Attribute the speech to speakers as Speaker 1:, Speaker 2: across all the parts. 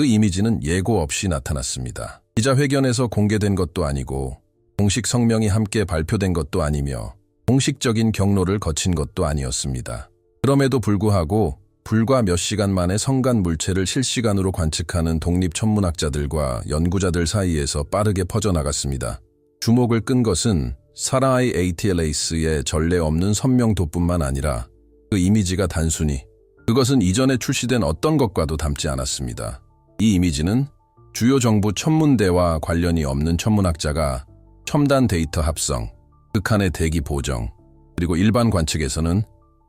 Speaker 1: 그 이미지는 예고 없이 나타났습니다. 기자회견에서 공개된 것도 아니고 공식 성명이 함께 발표된 것도 아니며 공식적인 경로를 거친 것도 아니었습니다. 그럼에도 불구하고 불과 몇 시간 만에 성간 물체를 실시간으로 관측하는 독립천문학자들과 연구자들 사이에서 빠르게 퍼져나갔습니다. 주목을 끈 것은 사라이 ATLAS의 전례 없는 선명도뿐만 아니라 그 이미지가 단순히 그것은 이전에 출시된 어떤 것과도 닮지 않았습니다. 이 이미지는 주요 정부 천문대와 관련이 없는 천문학자가 첨단 데이터 합성, 극한의 대기 보정, 그리고 일반 관측에서는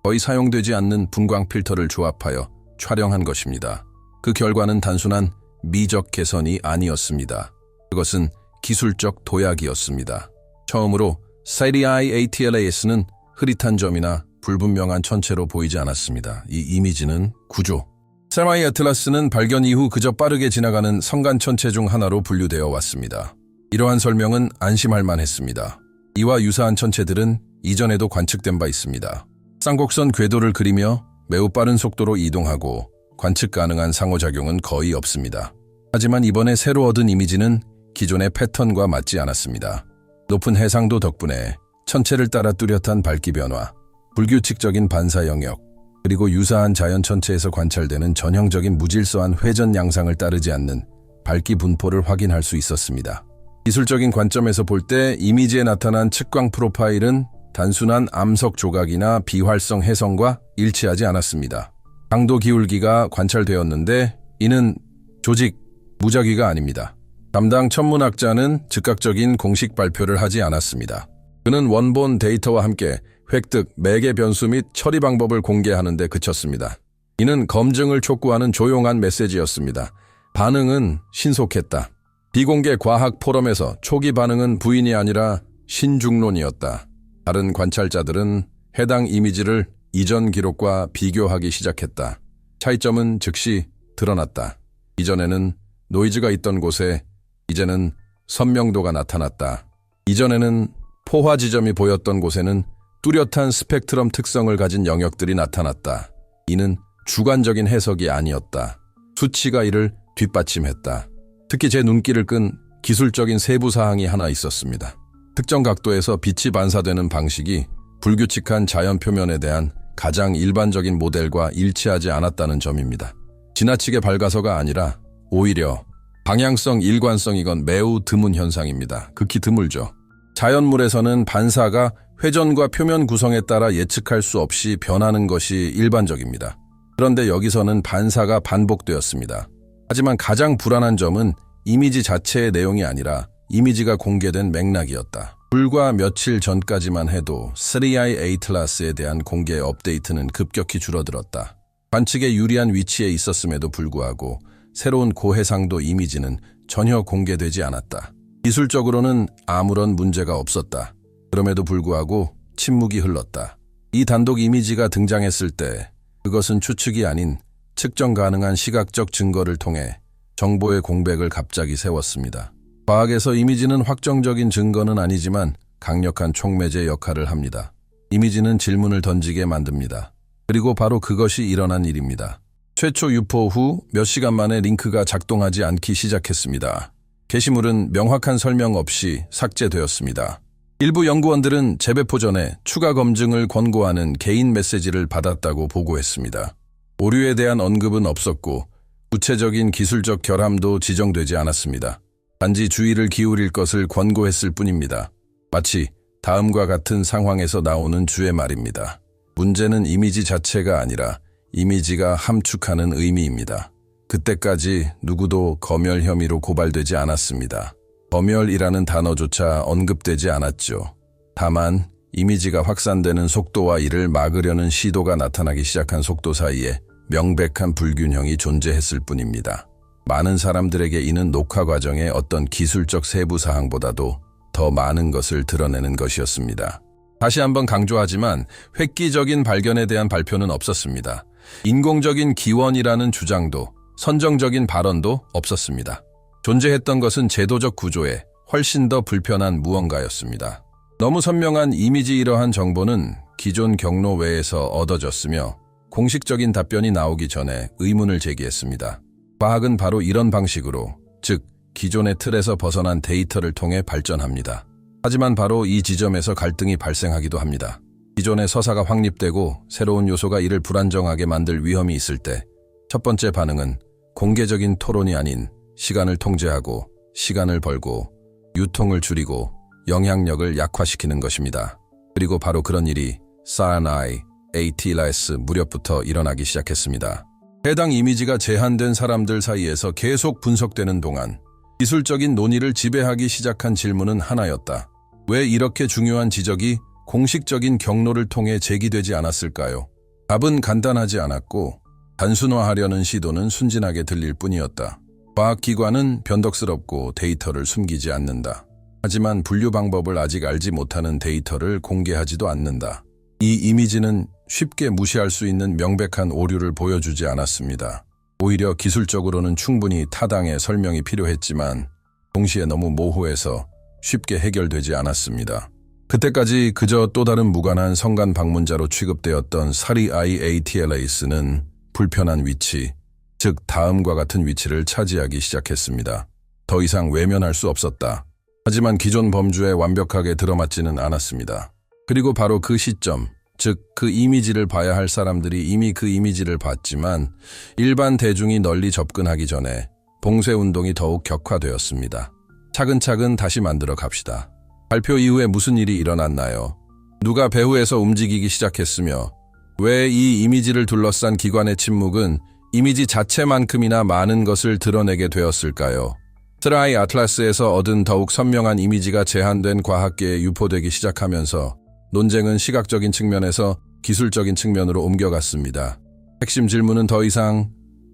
Speaker 1: 거의 사용되지 않는 분광 필터를 조합하여 촬영한 것입니다. 그 결과는 단순한 미적 개선이 아니었습니다. 그것은 기술적 도약이었습니다. 처음으로 사라이 ATLAS는 흐릿한 점이나 불분명한 천체로 보이지 않았습니다. 이 이미지는 구조. 사라이 애틀라스는 발견 이후 그저 빠르게 지나가는 성간 천체 중 하나로 분류되어 왔습니다. 이러한 설명은 안심할 만했습니다. 이와 유사한 천체들은 이전에도 관측된 바 있습니다. 쌍곡선 궤도를 그리며 매우 빠른 속도로 이동하고 관측 가능한 상호작용은 거의 없습니다. 하지만 이번에 새로 얻은 이미지는 기존의 패턴과 맞지 않았습니다. 높은 해상도 덕분에 천체를 따라 뚜렷한 밝기 변화, 불규칙적인 반사 영역, 그리고 유사한 자연 천체에서 관찰되는 전형적인 무질서한 회전 양상을 따르지 않는 밝기 분포를 확인할 수 있었습니다. 기술적인 관점에서 볼 때 이미지에 나타난 측광 프로파일은 단순한 암석 조각이나 비활성 해성과 일치하지 않았습니다. 강도 기울기가 관찰되었는데 이는 조직, 무작위가 아닙니다. 담당 천문학자는 즉각적인 공식 발표를 하지 않았습니다. 그는 원본 데이터와 함께 획득, 매개 변수 및 처리 방법을 공개하는 데 그쳤습니다. 이는 검증을 촉구하는 조용한 메시지였습니다. 반응은 신속했다. 비공개 과학 포럼에서 초기 반응은 부인이 아니라 신중론이었다. 다른 관찰자들은 해당 이미지를 이전 기록과 비교하기 시작했다. 차이점은 즉시 드러났다. 이전에는 노이즈가 있던 곳에 이제는 선명도가 나타났다. 이전에는 포화 지점이 보였던 곳에는 뚜렷한 스펙트럼 특성을 가진 영역들이 나타났다. 이는 주관적인 해석이 아니었다. 수치가 이를 뒷받침했다. 특히 제 눈길을 끈 기술적인 세부 사항이 하나 있었습니다. 특정 각도에서 빛이 반사되는 방식이 불규칙한 자연 표면에 대한 가장 일반적인 모델과 일치하지 않았다는 점입니다. 지나치게 밝아서가 아니라 오히려 방향성, 일관성이건 매우 드문 현상입니다. 극히 드물죠. 자연물에서는 반사가 회전과 표면 구성에 따라 예측할 수 없이 변하는 것이 일반적입니다. 그런데 여기서는 반사가 반복되었습니다. 하지만 가장 불안한 점은 이미지 자체의 내용이 아니라 이미지가 공개된 맥락이었다. 불과 며칠 전까지만 해도 사라이 애틀라스에 대한 공개 업데이트는 급격히 줄어들었다. 관측에 유리한 위치에 있었음에도 불구하고 새로운 고해상도 이미지는 전혀 공개되지 않았다. 기술적으로는 아무런 문제가 없었다. 그럼에도 불구하고 침묵이 흘렀다. 이 단독 이미지가 등장했을 때 그것은 추측이 아닌 측정 가능한 시각적 증거를 통해 정보의 공백을 갑자기 세웠습니다. 과학에서 이미지는 확정적인 증거는 아니지만 강력한 촉매제 역할을 합니다. 이미지는 질문을 던지게 만듭니다. 그리고 바로 그것이 일어난 일입니다. 최초 유포 후 몇 시간 만에 링크가 작동하지 않기 시작했습니다. 게시물은 명확한 설명 없이 삭제되었습니다. 일부 연구원들은 재배포 전에 추가 검증을 권고하는 개인 메시지를 받았다고 보고했습니다. 오류에 대한 언급은 없었고 구체적인 기술적 결함도 지정되지 않았습니다. 단지 주의를 기울일 것을 권고했을 뿐입니다. 마치 다음과 같은 상황에서 나오는 주의 말입니다. 문제는 이미지 자체가 아니라 이미지가 함축하는 의미입니다. 그때까지 누구도 검열 혐의로 고발되지 않았습니다. 검열이라는 단어조차 언급되지 않았죠. 다만 이미지가 확산되는 속도와 이를 막으려는 시도가 나타나기 시작한 속도 사이에 명백한 불균형이 존재했을 뿐입니다. 많은 사람들에게 이는 녹화 과정의 어떤 기술적 세부 사항보다도 더 많은 것을 드러내는 것이었습니다. 다시 한번 강조하지만 획기적인 발견에 대한 발표는 없었습니다. 인공적인 기원이라는 주장도 선정적인 발언도 없었습니다. 존재했던 것은 제도적 구조에 훨씬 더 불편한 무언가였습니다. 너무 선명한 이미지 이러한 정보는 기존 경로 외에서 얻어졌으며 공식적인 답변이 나오기 전에 의문을 제기했습니다. 과학은 바로 이런 방식으로, 즉 기존의 틀에서 벗어난 데이터를 통해 발전합니다. 하지만 바로 이 지점에서 갈등이 발생하기도 합니다. 기존의 서사가 확립되고 새로운 요소가 이를 불안정하게 만들 위험이 있을 때 첫 번째 반응은 공개적인 토론이 아닌 시간을 통제하고 시간을 벌고 유통을 줄이고 영향력을 약화시키는 것입니다. 그리고 바로 그런 일이 사나이 ATLAS 무렵부터 일어나기 시작했습니다. 해당 이미지가 제한된 사람들 사이에서 계속 분석되는 동안 기술적인 논의를 지배하기 시작한 질문은 하나였다. 왜 이렇게 중요한 지적이 공식적인 경로를 통해 제기되지 않았을까요? 답은 간단하지 않았고 단순화하려는 시도는 순진하게 들릴 뿐이었다. 과학기관은 변덕스럽고 데이터를 숨기지 않는다. 하지만 분류 방법을 아직 알지 못하는 데이터를 공개하지도 않는다. 이 이미지는 쉽게 무시할 수 있는 명백한 오류를 보여주지 않았습니다. 오히려 기술적으로는 충분히 타당의 설명이 필요했지만 동시에 너무 모호해서 쉽게 해결되지 않았습니다. 그때까지 그저 또 다른 무관한 성간 방문자로 취급되었던 사리아이 ATLAS는 불편한 위치, 즉 다음과 같은 위치를 차지하기 시작했습니다. 더 이상 외면할 수 없었다. 하지만 기존 범주에 완벽하게 들어맞지는 않았습니다. 그리고 바로 그 시점, 즉 그 이미지를 봐야 할 사람들이 이미 그 이미지를 봤지만 일반 대중이 널리 접근하기 전에 봉쇄운동이 더욱 격화되었습니다. 차근차근 다시 만들어 갑시다. 발표 이후에 무슨 일이 일어났나요? 누가 배후에서 움직이기 시작했으며 왜 이 이미지를 둘러싼 기관의 침묵은 이미지 자체만큼이나 많은 것을 드러내게 되었을까요? 스라이 아틀라스에서 얻은 더욱 선명한 이미지가 제한된 과학계에 유포되기 시작하면서 논쟁은 시각적인 측면에서 기술적인 측면으로 옮겨갔습니다. 핵심 질문은 더 이상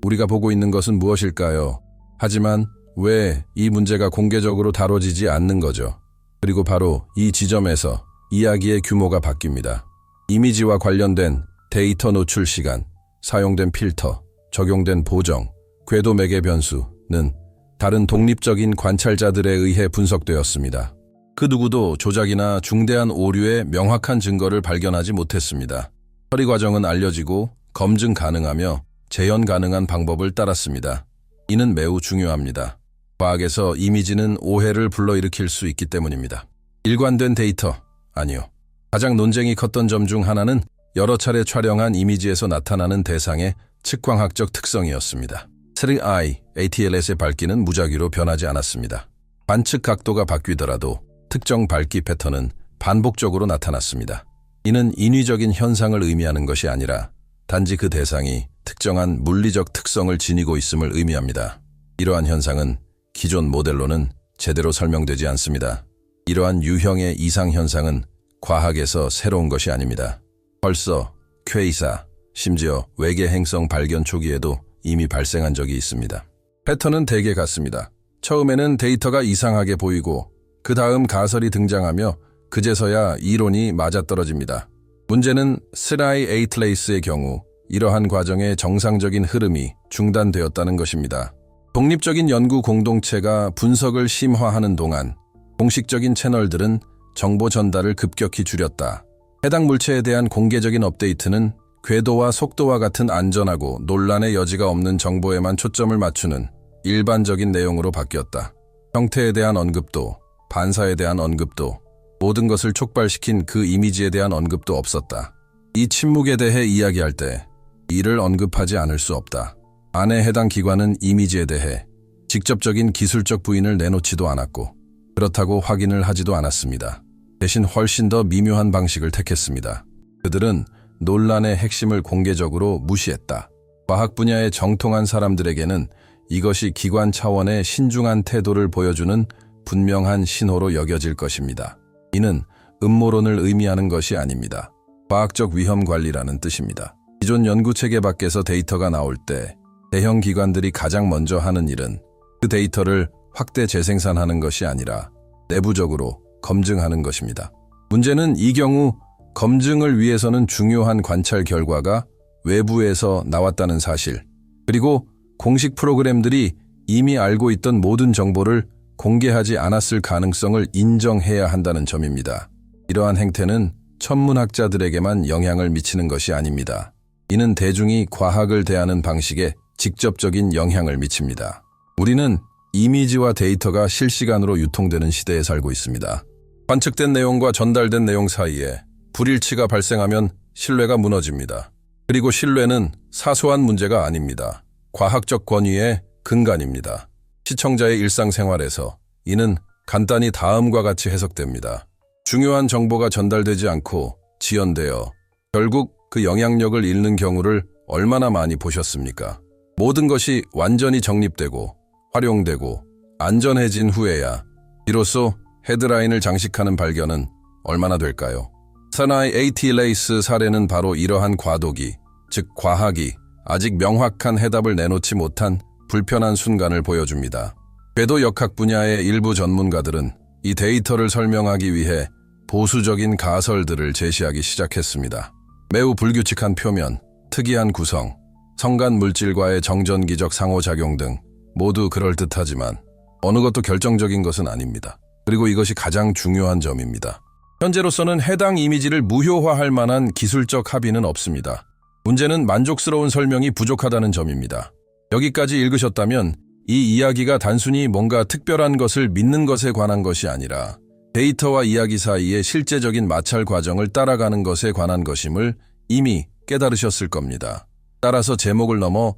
Speaker 1: 우리가 보고 있는 것은 무엇일까요? 하지만 왜 이 문제가 공개적으로 다뤄지지 않는 거죠? 그리고 바로 이 지점에서 이야기의 규모가 바뀝니다. 이미지와 관련된 데이터 노출 시간, 사용된 필터, 적용된 보정, 궤도 매개 변수는 다른 독립적인 관찰자들에 의해 분석되었습니다. 그 누구도 조작이나 중대한 오류의 명확한 증거를 발견하지 못했습니다. 처리 과정은 알려지고 검증 가능하며 재현 가능한 방법을 따랐습니다. 이는 매우 중요합니다. 과학에서 이미지는 오해를 불러일으킬 수 있기 때문입니다. 일관된 데이터, 아니요. 가장 논쟁이 컸던 점 중 하나는 여러 차례 촬영한 이미지에서 나타나는 대상의 측광학적 특성이었습니다. 3i ATLAS의 밝기는 무작위로 변하지 않았습니다. 관측 각도가 바뀌더라도 특정 밝기 패턴은 반복적으로 나타났습니다. 이는 인위적인 현상을 의미하는 것이 아니라 단지 그 대상이 특정한 물리적 특성을 지니고 있음을 의미합니다. 이러한 현상은 기존 모델로는 제대로 설명되지 않습니다. 이러한 유형의 이상 현상은 과학에서 새로운 것이 아닙니다. 벌써 퀘이사, 심지어 외계 행성 발견 초기에도 이미 발생한 적이 있습니다. 패턴은 대개 같습니다. 처음에는 데이터가 이상하게 보이고 그 다음 가설이 등장하며 그제서야 이론이 맞아떨어집니다. 문제는 스라이 ATLAS의 경우 이러한 과정의 정상적인 흐름이 중단되었다는 것입니다. 독립적인 연구 공동체가 분석을 심화하는 동안 공식적인 채널들은 정보 전달을 급격히 줄였다. 해당 물체에 대한 공개적인 업데이트는 궤도와 속도와 같은 안전하고 논란의 여지가 없는 정보에만 초점을 맞추는 일반적인 내용으로 바뀌었다. 형태에 대한 언급도, 반사에 대한 언급도, 모든 것을 촉발시킨 그 이미지에 대한 언급도 없었다. 이 침묵에 대해 이야기할 때 이를 언급하지 않을 수 없다. 안에 해당 기관은 이미지에 대해 직접적인 기술적 부인을 내놓지도 않았고 그렇다고 확인을 하지도 않았습니다. 대신 훨씬 더 미묘한 방식을 택했습니다. 그들은 논란의 핵심을 공개적으로 무시했다. 과학 분야의 정통한 사람들에게는 이것이 기관 차원의 신중한 태도를 보여주는 분명한 신호로 여겨질 것입니다. 이는 음모론을 의미하는 것이 아닙니다. 과학적 위험 관리라는 뜻입니다. 기존 연구 체계 밖에서 데이터가 나올 때 대형 기관들이 가장 먼저 하는 일은 그 데이터를 확대 재생산하는 것이 아니라 내부적으로 검증하는 것입니다. 문제는 이 경우 검증을 위해서는 중요한 관찰 결과가 외부에서 나왔다는 사실, 그리고 공식 프로그램들이 이미 알고 있던 모든 정보를 공개하지 않았을 가능성을 인정해야 한다는 점입니다. 이러한 행태는 천문학자들에게만 영향을 미치는 것이 아닙니다. 이는 대중이 과학을 대하는 방식에 직접적인 영향을 미칩니다. 우리는 이미지와 데이터가 실시간으로 유통되는 시대에 살고 있습니다. 관측된 내용과 전달된 내용 사이에 불일치가 발생하면 신뢰가 무너집니다. 그리고 신뢰는 사소한 문제가 아닙니다. 과학적 권위의 근간입니다. 시청자의 일상생활에서 이는 간단히 다음과 같이 해석됩니다. 중요한 정보가 전달되지 않고 지연되어 결국 그 영향력을 잃는 경우를 얼마나 많이 보셨습니까? 모든 것이 완전히 정립되고 활용되고 안전해진 후에야 비로소 헤드라인을 장식하는 발견은 얼마나 될까요? 사나이 AT-레이스 사례는 바로 이러한 과도기, 즉 과학이 아직 명확한 해답을 내놓지 못한 불편한 순간을 보여줍니다. 궤도 역학 분야의 일부 전문가들은 이 데이터를 설명하기 위해 보수적인 가설들을 제시하기 시작했습니다. 매우 불규칙한 표면, 특이한 구성, 성간 물질과의 정전기적 상호작용 등 모두 그럴듯하지만 어느 것도 결정적인 것은 아닙니다. 그리고 이것이 가장 중요한 점입니다. 현재로서는 해당 이미지를 무효화할 만한 기술적 합의는 없습니다. 문제는 만족스러운 설명이 부족하다는 점입니다. 여기까지 읽으셨다면 이 이야기가 단순히 뭔가 특별한 것을 믿는 것에 관한 것이 아니라 데이터와 이야기 사이의 실제적인 마찰 과정을 따라가는 것에 관한 것임을 이미 깨달으셨을 겁니다. 따라서 제목을 넘어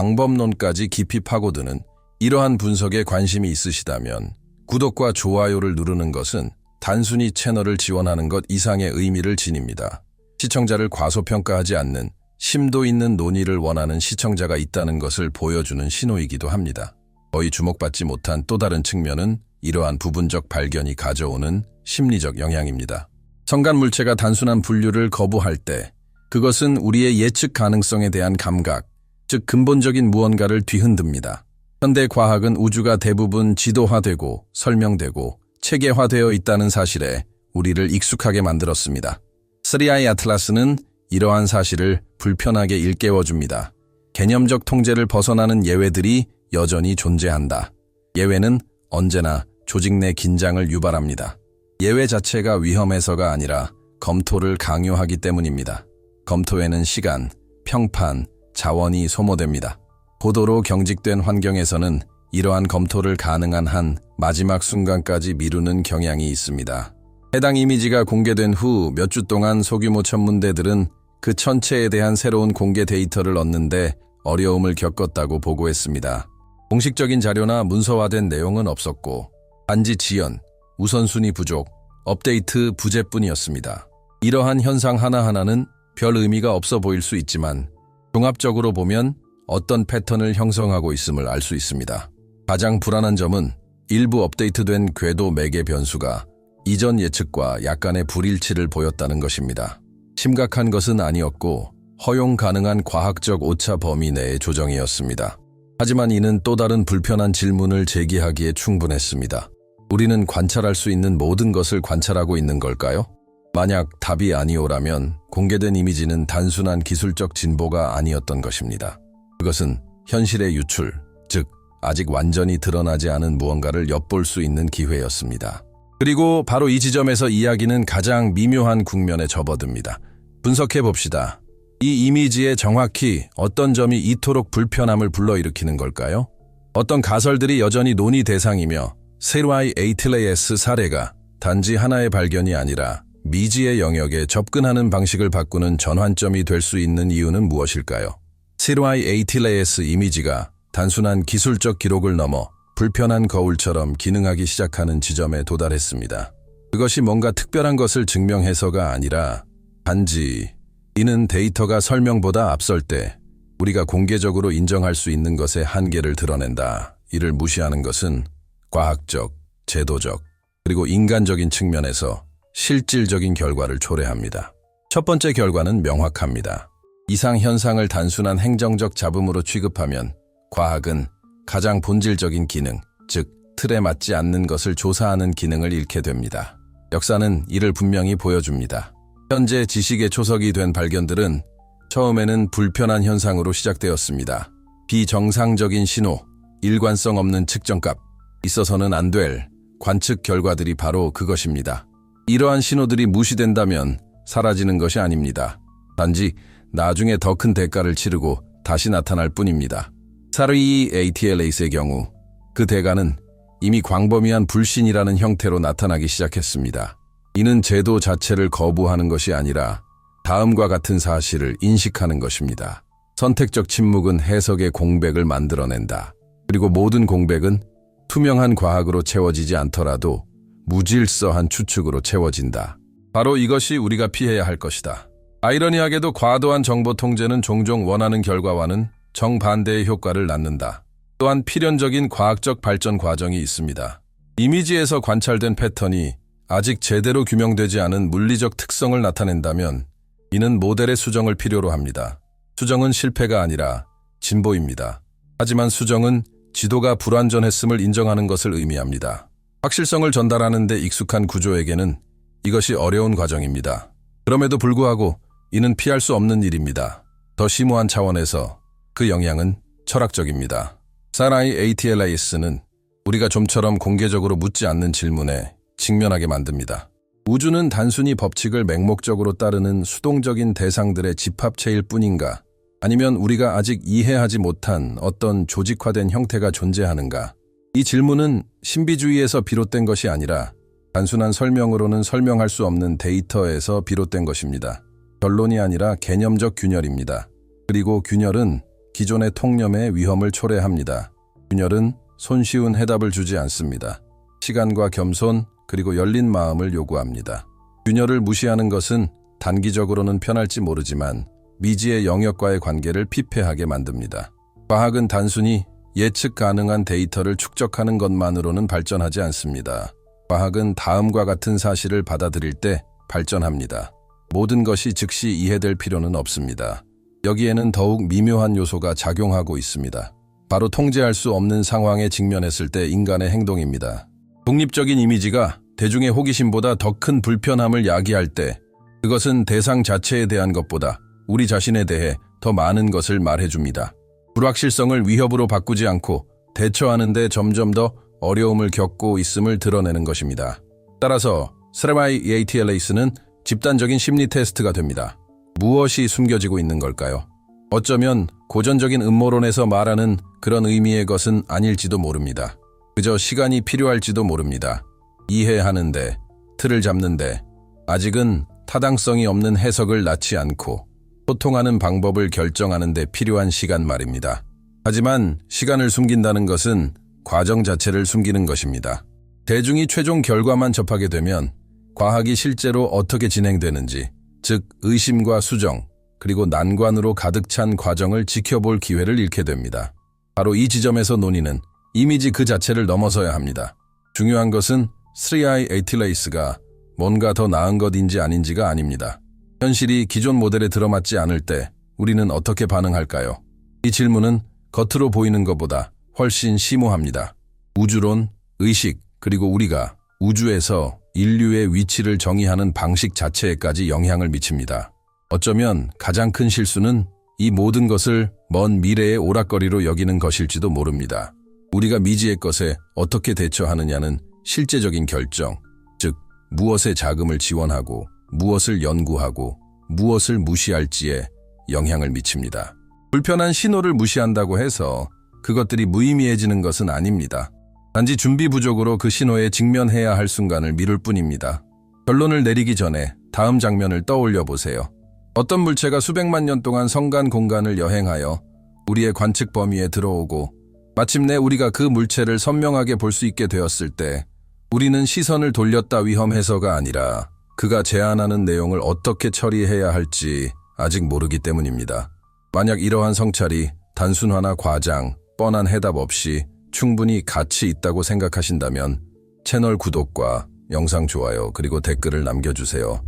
Speaker 1: 방법론까지 깊이 파고드는 이러한 분석에 관심이 있으시다면 구독과 좋아요를 누르는 것은 단순히 채널을 지원하는 것 이상의 의미를 지닙니다. 시청자를 과소평가하지 않는 심도 있는 논의를 원하는 시청자가 있다는 것을 보여주는 신호이기도 합니다. 거의 주목받지 못한 또 다른 측면은 이러한 부분적 발견이 가져오는 심리적 영향입니다. 성간물체가 단순한 분류를 거부할 때 그것은 우리의 예측 가능성에 대한 감각, 즉 근본적인 무언가를 뒤흔듭니다. 현대 과학은 우주가 대부분 지도화되고 설명되고 체계화되어 있다는 사실에 우리를 익숙하게 만들었습니다. 3I 아틀라스는 이러한 사실을 불편하게 일깨워줍니다. 개념적 통제를 벗어나는 예외들이 여전히 존재한다. 예외는 언제나 조직 내 긴장을 유발합니다. 예외 자체가 위험해서가 아니라 검토를 강요하기 때문입니다. 검토에는 시간, 평판, 자원이 소모됩니다. 고도로 경직된 환경에서는 이러한 검토를 가능한 한 마지막 순간까지 미루는 경향이 있습니다. 해당 이미지가 공개된 후 몇 주 동안 소규모 천문대들은 그 천체에 대한 새로운 공개 데이터를 얻는데 어려움을 겪었다고 보고했습니다. 공식적인 자료나 문서화된 내용은 없었고 단지 지연, 우선순위 부족, 업데이트 부재뿐이었습니다. 이러한 현상 하나하나는 별 의미가 없어 보일 수 있지만 종합적으로 보면 어떤 패턴을 형성하고 있음을 알 수 있습니다. 가장 불안한 점은 일부 업데이트된 궤도 매개 변수가 이전 예측과 약간의 불일치를 보였다는 것입니다. 심각한 것은 아니었고 허용 가능한 과학적 오차 범위 내의 조정이었습니다. 하지만 이는 또 다른 불편한 질문을 제기하기에 충분했습니다. 우리는 관찰할 수 있는 모든 것을 관찰하고 있는 걸까요? 만약 답이 아니오라면 공개된 이미지는 단순한 기술적 진보가 아니었던 것입니다. 그것은 현실의 유출, 즉 아직 완전히 드러나지 않은 무언가를 엿볼 수 있는 기회였습니다. 그리고 바로 이 지점에서 이야기는 가장 미묘한 국면에 접어듭니다. 분석해 봅시다. 이 이미지에 정확히 어떤 점이 이토록 불편함을 불러일으키는 걸까요? 어떤 가설들이 여전히 논의 대상이며 세르와이 에이틀레이스 사례가 단지 하나의 발견이 아니라 미지의 영역에 접근하는 방식을 바꾸는 전환점이 될 수 있는 이유는 무엇일까요? 세르와이 에이틀레이스 이미지가 단순한 기술적 기록을 넘어 불편한 거울처럼 기능하기 시작하는 지점에 도달했습니다. 그것이 뭔가 특별한 것을 증명해서가 아니라 단지 이는 데이터가 설명보다 앞설 때 우리가 공개적으로 인정할 수 있는 것의 한계를 드러낸다. 이를 무시하는 것은 과학적, 제도적, 그리고 인간적인 측면에서 실질적인 결과를 초래합니다. 첫 번째 결과는 명확합니다. 이상 현상을 단순한 행정적 잡음으로 취급하면 과학은 가장 본질적인 기능, 즉 틀에 맞지 않는 것을 조사하는 기능을 잃게 됩니다. 역사는 이를 분명히 보여줍니다. 현재 지식의 초석이 된 발견들은 처음에는 불편한 현상으로 시작되었습니다. 비정상적인 신호, 일관성 없는 측정값, 있어서는 안 될 관측 결과들이 바로 그것입니다. 이러한 신호들이 무시된다면 사라지는 것이 아닙니다. 단지 나중에 더 큰 대가를 치르고 다시 나타날 뿐입니다. SRI ATLAS의 경우 그 대가는 이미 광범위한 불신이라는 형태로 나타나기 시작했습니다. 이는 제도 자체를 거부하는 것이 아니라 다음과 같은 사실을 인식하는 것입니다. 선택적 침묵은 해석의 공백을 만들어낸다. 그리고 모든 공백은 투명한 과학으로 채워지지 않더라도 무질서한 추측으로 채워진다. 바로 이것이 우리가 피해야 할 것이다. 아이러니하게도 과도한 정보 통제는 종종 원하는 결과와는 정반대의 효과를 낳는다. 또한 필연적인 과학적 발전 과정이 있습니다. 이미지에서 관찰된 패턴이 아직 제대로 규명되지 않은 물리적 특성을 나타낸다면 이는 모델의 수정을 필요로 합니다. 수정은 실패가 아니라 진보입니다. 하지만 수정은 지도가 불완전했음을 인정하는 것을 의미합니다. 확실성을 전달하는 데 익숙한 구조에게는 이것이 어려운 과정입니다. 그럼에도 불구하고 이는 피할 수 없는 일입니다. 더 심오한 차원에서 그 영향은 철학적입니다. SRI ATLAS는 우리가 좀처럼 공개적으로 묻지 않는 질문에 직면하게 만듭니다. 우주는 단순히 법칙을 맹목적으로 따르는 수동적인 대상들의 집합체일 뿐인가? 아니면 우리가 아직 이해하지 못한 어떤 조직화된 형태가 존재하는가? 이 질문은 신비주의에서 비롯된 것이 아니라 단순한 설명으로는 설명할 수 없는 데이터에서 비롯된 것입니다. 결론이 아니라 개념적 균열입니다. 그리고 균열은 기존의 통념의 위험을 초래합니다. 균열은 손쉬운 해답을 주지 않습니다. 시간과 겸손 그리고 열린 마음을 요구합니다. 균열을 무시하는 것은 단기적으로는 편할지 모르지만 미지의 영역과의 관계를 피폐하게 만듭니다. 과학은 단순히 예측 가능한 데이터를 축적하는 것만으로는 발전하지 않습니다. 과학은 다음과 같은 사실을 받아들일 때 발전합니다. 모든 것이 즉시 이해될 필요는 없습니다. 여기에는 더욱 미묘한 요소가 작용하고 있습니다. 바로 통제할 수 없는 상황에 직면했을 때 인간의 행동입니다. 독립적인 이미지가 대중의 호기심보다 더 큰 불편함을 야기할 때 그것은 대상 자체에 대한 것보다 우리 자신에 대해 더 많은 것을 말해줍니다. 불확실성을 위협으로 바꾸지 않고 대처하는 데 점점 더 어려움을 겪고 있음을 드러내는 것입니다. 따라서 SRI ATLAS는 집단적인 심리 테스트가 됩니다. 무엇이 숨겨지고 있는 걸까요? 어쩌면 고전적인 음모론에서 말하는 그런 의미의 것은 아닐지도 모릅니다. 그저 시간이 필요할지도 모릅니다. 이해하는데, 틀을 잡는데, 아직은 타당성이 없는 해석을 낳지 않고 소통하는 방법을 결정하는 데 필요한 시간 말입니다. 하지만 시간을 숨긴다는 것은 과정 자체를 숨기는 것입니다. 대중이 최종 결과만 접하게 되면 과학이 실제로 어떻게 진행되는지, 즉 의심과 수정, 그리고 난관으로 가득 찬 과정을 지켜볼 기회를 잃게 됩니다. 바로 이 지점에서 논의는 이미지 그 자체를 넘어서야 합니다. 중요한 것은 SRI ATLAS가 뭔가 더 나은 것인지 아닌지가 아닙니다. 현실이 기존 모델에 들어맞지 않을 때 우리는 어떻게 반응할까요? 이 질문은 겉으로 보이는 것보다 훨씬 심오합니다. 우주론, 의식, 그리고 우리가 우주에서 인류의 위치를 정의하는 방식 자체에까지 영향을 미칩니다. 어쩌면 가장 큰 실수는 이 모든 것을 먼 미래의 오락거리로 여기는 것일지도 모릅니다. 우리가 미지의 것에 어떻게 대처하느냐는 실제적인 결정, 즉 무엇에 자금을 지원하고 무엇을 연구하고 무엇을 무시할지에 영향을 미칩니다. 불편한 신호를 무시한다고 해서 그것들이 무의미해지는 것은 아닙니다. 단지 준비 부족으로 그 신호에 직면해야 할 순간을 미룰 뿐입니다. 결론을 내리기 전에 다음 장면을 떠올려 보세요. 어떤 물체가 수백만 년 동안 성간 공간을 여행하여 우리의 관측 범위에 들어오고 마침내 우리가 그 물체를 선명하게 볼 수 있게 되었을 때 우리는 시선을 돌렸다 위험해서가 아니라 그가 제안하는 내용을 어떻게 처리해야 할지 아직 모르기 때문입니다. 만약 이러한 성찰이 단순화나 과장, 뻔한 해답 없이 충분히 가치 있다고 생각하신다면 채널 구독과 영상 좋아요 그리고 댓글을 남겨주세요.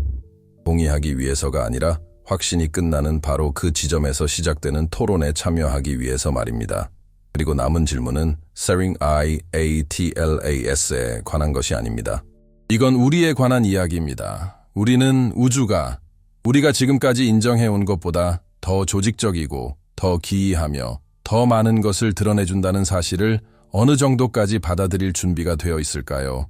Speaker 1: 동의하기 위해서가 아니라 확신이 끝나는 바로 그 지점에서 시작되는 토론에 참여하기 위해서 말입니다. 그리고 남은 질문은 SRI ATLAS에 관한 것이 아닙니다. 이건 우리에 관한 이야기입니다. 우리는 우리가 지금까지 인정해온 것보다 더 조직적이고 더 기이하며 더 많은 것을 드러내준다는 사실을 어느 정도까지 받아들일 준비가 되어 있을까요?